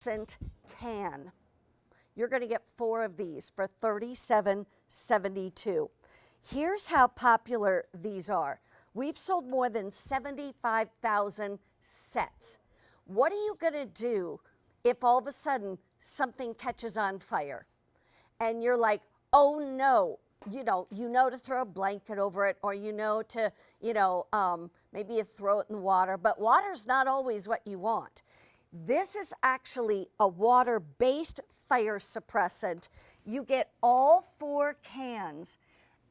can. You're going to get 4 of these for $37.72. Here's how popular these are. We've sold more than 75,000 sets. What are you going to do if all of a sudden something catches on fire and you're like, oh no, you know to throw a blanket over it, or to, maybe you throw it in the water, but water's not always what you want. This is actually a water-based fire suppressant. You get all 4 cans,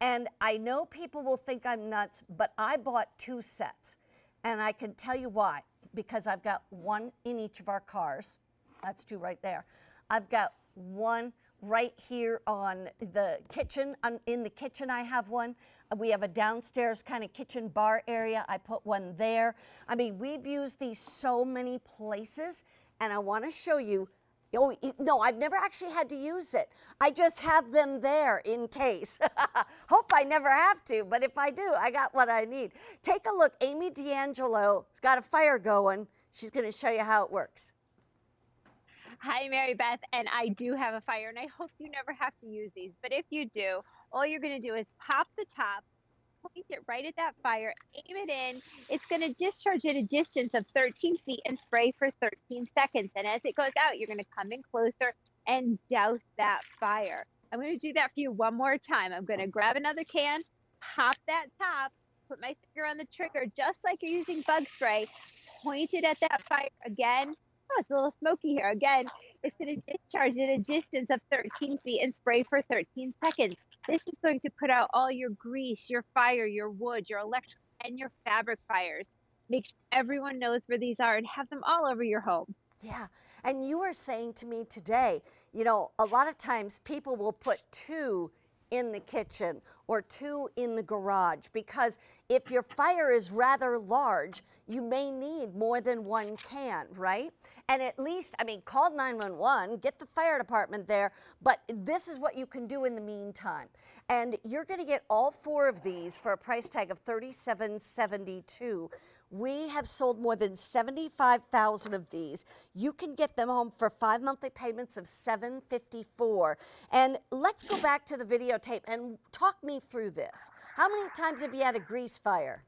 and I know people will think I'm nuts, but I bought 2 sets, and I can tell you why. Because I've got 1 in each of our cars. That's 2 right there. I've got 1 right here on the kitchen. In the kitchen, I have 1. We have a downstairs kind of kitchen bar area. I put 1 there. I mean, we've used these so many places, and I want to show you. Oh, no, I've never actually had to use it. I just have them there in case. Hope I never have to, but if I do, I got what I need. Take a look. Amy D'Angelo's got a fire going. She's going to show you how it works. Hi, Mary Beth, and I do have a fire, and I hope you never have to use these. But if you do, all you're going to do is pop the top, point it right at that fire, aim it in. It's going to discharge at a distance of 13 feet and spray for 13 seconds. And as it goes out, you're going to come in closer and douse that fire. I'm going to do that for you one more time. I'm going to grab another can, pop that top, put my finger on the trigger, just like you're using bug spray, point it at that fire again. Oh, it's a little smoky here. Again, it's going to discharge at a distance of 13 feet and spray for 13 seconds. This is going to put out all your grease, your fire, your wood, your electrical, and your fabric fires. Make sure everyone knows where these are and have them all over your home. Yeah, and you were saying to me today, a lot of times people will put 2 in the kitchen or 2 in the garage, because if your fire is rather large, you may need more than 1 can, right? And at least, call 911, get the fire department there, but this is what you can do in the meantime. And you're going to get all 4 of these for a price tag of $37.72. We have sold more than 75,000 of these. You can get them home for 5 monthly payments of $754. And let's go back to the videotape and talk me through this. How many times have you had a grease fire?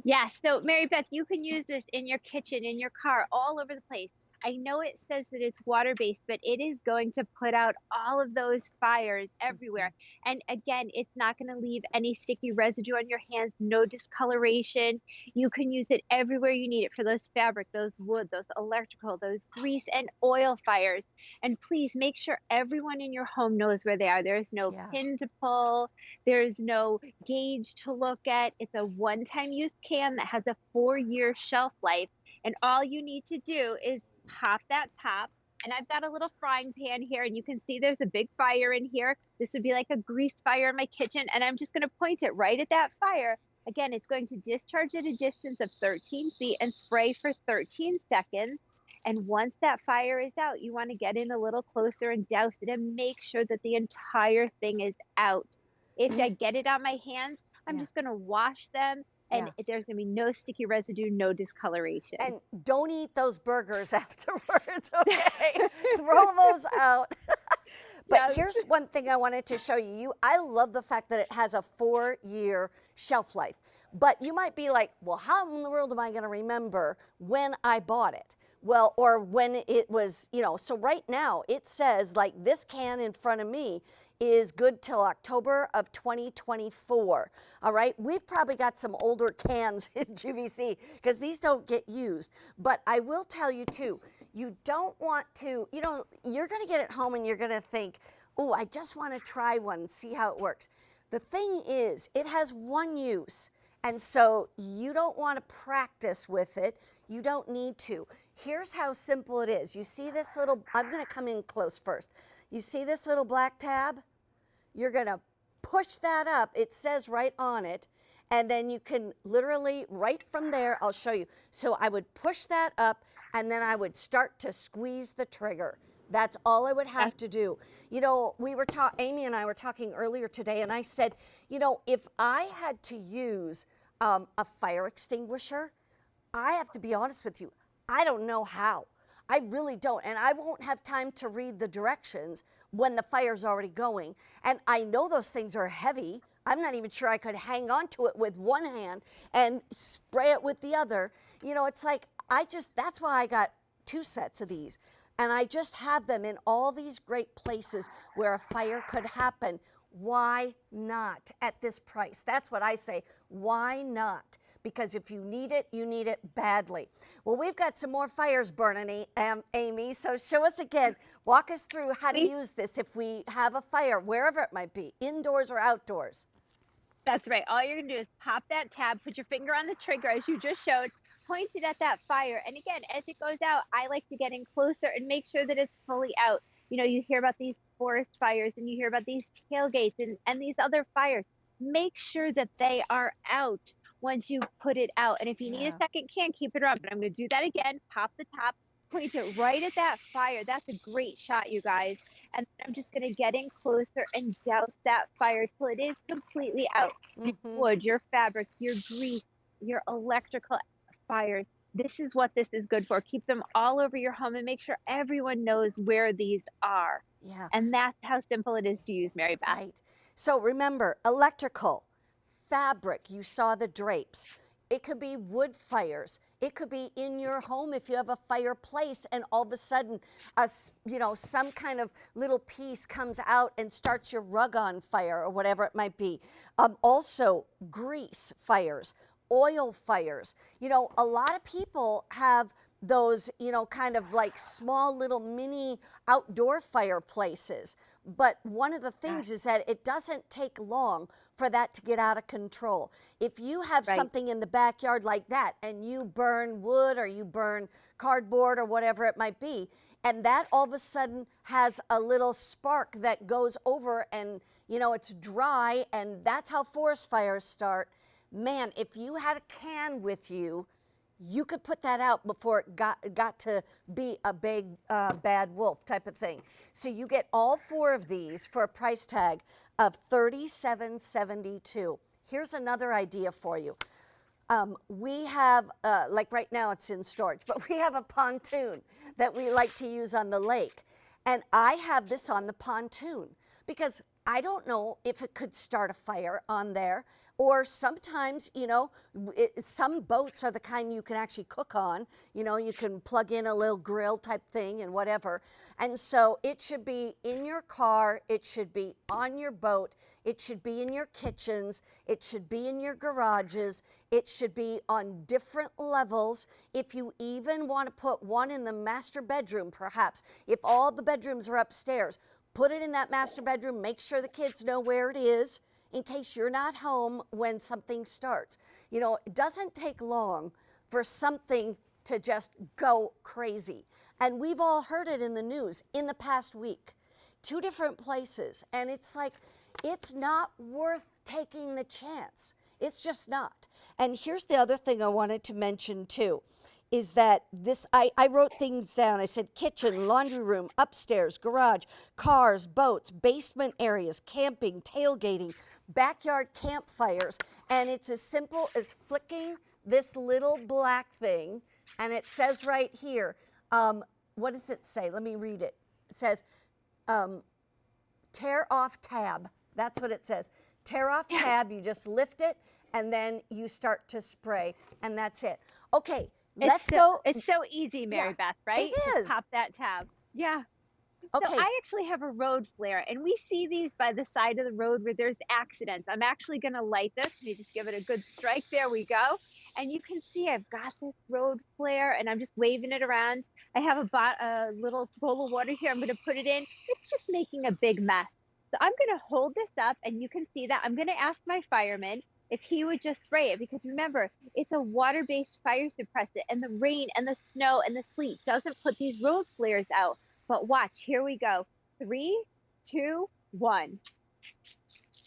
Yes, so Mary Beth, you can use this in your kitchen, in your car, all over the place. I know it says that it's water-based, but it is going to put out all of those fires everywhere. And again, it's not going to leave any sticky residue on your hands, no discoloration. You can use it everywhere you need it, for those fabric, those wood, those electrical, those grease and oil fires. And please make sure everyone in your home knows where they are. There's no pin to pull. There's no gauge to look at. It's a one-time use can that has a 4-year shelf life. And all you need to do is pop that top, and I've got a little frying pan here, and you can see there's a big fire in here. This would be like a grease fire in my kitchen, and I'm just going to point it right at that fire. Again, it's going to discharge at a distance of 13 feet and spray for 13 seconds. And once that fire is out, you want to get in a little closer and douse it and make sure that the entire thing is out. If I get it on my hands, I'm just going to wash them. And there's going to be no sticky residue, no discoloration. And don't eat those burgers afterwards, okay? Throw those out. But here's one thing I wanted to show you. I love the fact that it has a 4-year shelf life. But you might be like, well, how in the world am I going to remember when I bought it? Well, or when it was, so right now it says, like, this can in front of me is good till October of 2024. All right, we've probably got some older cans in QVC because these don't get used. But I will tell you too, you don't want to, you're going to get it home and you're going to think, oh, I just want to try one and see how it works. The thing is, it has 1 use. And so you don't want to practice with it. You don't need to. Here's how simple it is. You see this little, I'm going to come in close first. You see this little black tab? You're going to push that up. It says right on it. And then you can literally, right from there, I'll show you. So I would push that up, and then I would start to squeeze the trigger. That's all I would have to do. We were Amy and I were talking earlier today, and I said, if I had to use a fire extinguisher, I have to be honest with you, I don't know how. I really don't. And I won't have time to read the directions when the fire's already going. And I know those things are heavy. I'm not even sure I could hang on to it with one hand and spray it with the other. You know, it's like, that's why I got 2 sets of these. And I just have them in all these great places where a fire could happen. Why not at this price? That's what I say. Why not? Because if you need it badly. Well, we've got some more fires burning, Amy. So show us again. Walk us through how to use this if we have a fire, wherever it might be, indoors or outdoors. That's right. All you're going to do is pop that tab, put your finger on the trigger as you just showed, point it at that fire. And again, as it goes out, I like to get in closer and make sure that it's fully out. You know, you hear about these forest fires and you hear about these tailgates and these other fires. Make sure that they are out once you put it out. And if you need a second can, keep it around. But I'm going to do that again. Pop the top, point it right at that fire. That's a great shot, you guys. And I'm just going to get in closer and douse that fire till it is completely out. Your wood, your fabric, your grease, your electrical fires. This is what this is good for. Keep them all over your home and make sure everyone knows where these are. Yeah. And that's how simple it is to use, Mary Beth. Right. So remember, electrical, fabric, you saw the drapes. It could be wood fires. It could be in your home if you have a fireplace and all of a sudden, some kind of little piece comes out and starts your rug on fire or whatever it might be. Also, grease fires, oil fires. You know, a lot of people have those, kind of like small little mini outdoor fireplaces. But one of the things is that it doesn't take long for that to get out of control. If you have something in the backyard like that and you burn wood or you burn cardboard or whatever it might be, and that all of a sudden has a little spark that goes over and, it's dry, and that's how forest fires start. Man, if you had a can with you, you could put that out before it got to be a big bad wolf type of thing. So you get all 4 of these for a price tag of $37.72. Here's another idea for you. We have, like right now it's in storage, but we have a pontoon that we like to use on the lake. And I have this on the pontoon because I don't know if it could start a fire on there, or sometimes, some boats are the kind you can actually cook on. You can plug in a little grill type thing and whatever. And so it should be in your car, it should be on your boat, it should be in your kitchens, it should be in your garages, it should be on different levels. If you even want to put one in the master bedroom, perhaps, if all the bedrooms are upstairs, put it in that master bedroom, make sure the kids know where it is in case you're not home when something starts. It doesn't take long for something to just go crazy. And we've all heard it in the news in the past week, 2 different places. And it's like, it's not worth taking the chance. It's just not. And here's the other thing I wanted to mention too. Is that I wrote things down. I said kitchen, laundry room, upstairs, garage, cars, boats, basement areas, camping, tailgating, backyard campfires. And it's as simple as flicking this little black thing. And it says right here, what does it say? Let me read it. It says, tear off tab. That's what it says. Tear off tab, you just lift it, and then you start to spray, and that's it. Okay. Let's go. It's so easy, Mary Beth, right? It is. Pop that tab. Yeah. Okay. So I actually have a road flare, and we see these by the side of the road where there's accidents. I'm actually going to light this. Let me just give it a good strike. There we go. And you can see I've got this road flare, and I'm just waving it around. I have a little bowl of water here. I'm going to put it in. It's just making a big mess. So I'm going to hold this up, and you can see that. I'm going to ask my fireman if he would just spray it, because remember, it's a water-based fire suppressant, and the rain and the snow and the sleet doesn't put these road flares out. But watch, here we go. 3, 2, 1.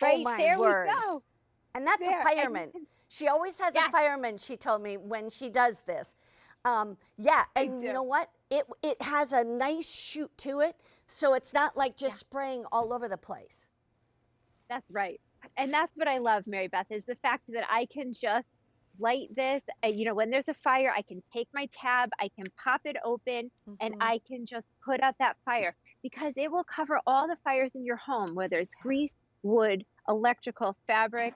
Right there we go. And that's a fireman. She always has a fireman, she told me, when she does this. And you know what? It has a nice shoot to it, so it's not like just spraying all over the place. That's right. And that's what I love, Mary Beth, is the fact that I can just light this. When there's a fire, I can take my tab, I can pop it open, and Hmm. I can just put out that fire because it will cover all the fires in your home, whether it's grease, wood, electrical, fabric,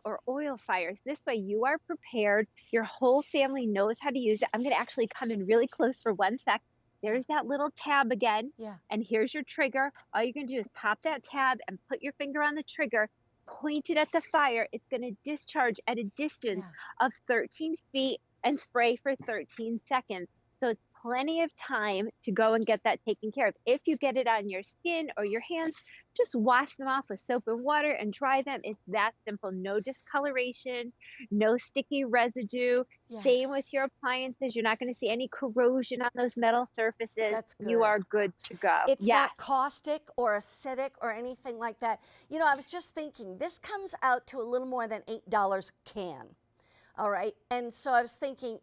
or oil fires. This way you are prepared. Your whole family knows how to use it. I'm going to actually come in really close for 1 sec. Yeah. There's that little tab again. Yeah. And here's your trigger. All you're going to do is pop that tab and put your finger on the trigger, point it at the fire. It's going to discharge at a distance Yeah. of 13 feet and spray for 13 seconds. So it's plenty of time to go and get that taken care of. If you get it on your skin or your hands, just wash them off with soap and water and dry them. It's that simple. No discoloration, no sticky residue. Yeah. Same with your appliances. You're not going to see any corrosion on those metal surfaces. That's You good. are good to go. It's Yes. not caustic or acidic or anything like that. I was just thinking, this comes out to a little more than $8 a can. All right. And so I was thinking,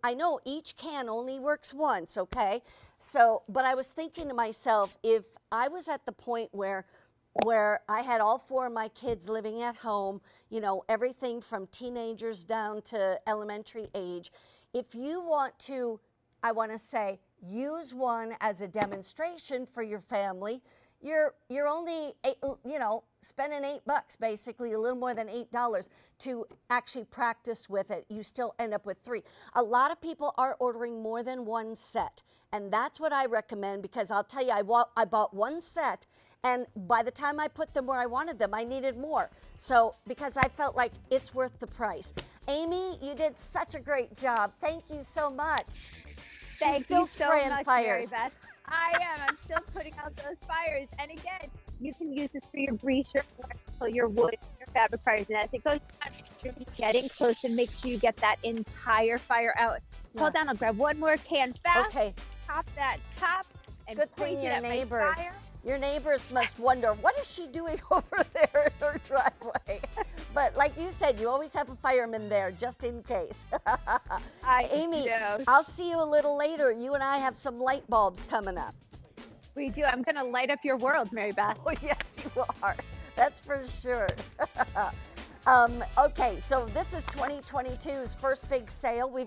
I know each can only works once, okay? So, but I was thinking to myself, if I was at the point where I had all four of my kids living at home, everything from teenagers down to elementary age, if you want to, I want to say, use one as a demonstration for your family, you're only spending $8, basically a little more than $8 to actually practice with it. You still end up with 3. A lot of people are ordering more than one set, and that's what I recommend, because I'll tell you, I bought one set, and by the time I put them where I wanted them, I needed more. So because I felt like it's worth the price. Amy, you did such a great job. Thank you so much. Thank She's still you so spraying much, fires. Mary Beth. I am. I'm still putting out those fires. And again, you can use this for your grease, your wood, your fabric fires. And as it goes on, you're getting close and make sure you get that entire fire out. Yeah. Hold on, I'll grab one more can fast. Okay. Pop that top and Good point thing it your at my neighbors. fire. Your neighbors must wonder, what is she doing over there in her driveway? But like you said, you always have a fireman there just in case. Amy, I'll see you a little later. You and I have some light bulbs coming up. We do. I'm going to light up your world, Mary Beth. Oh, yes, you are. That's for sure. Okay, so this is 2022's first big sale. We've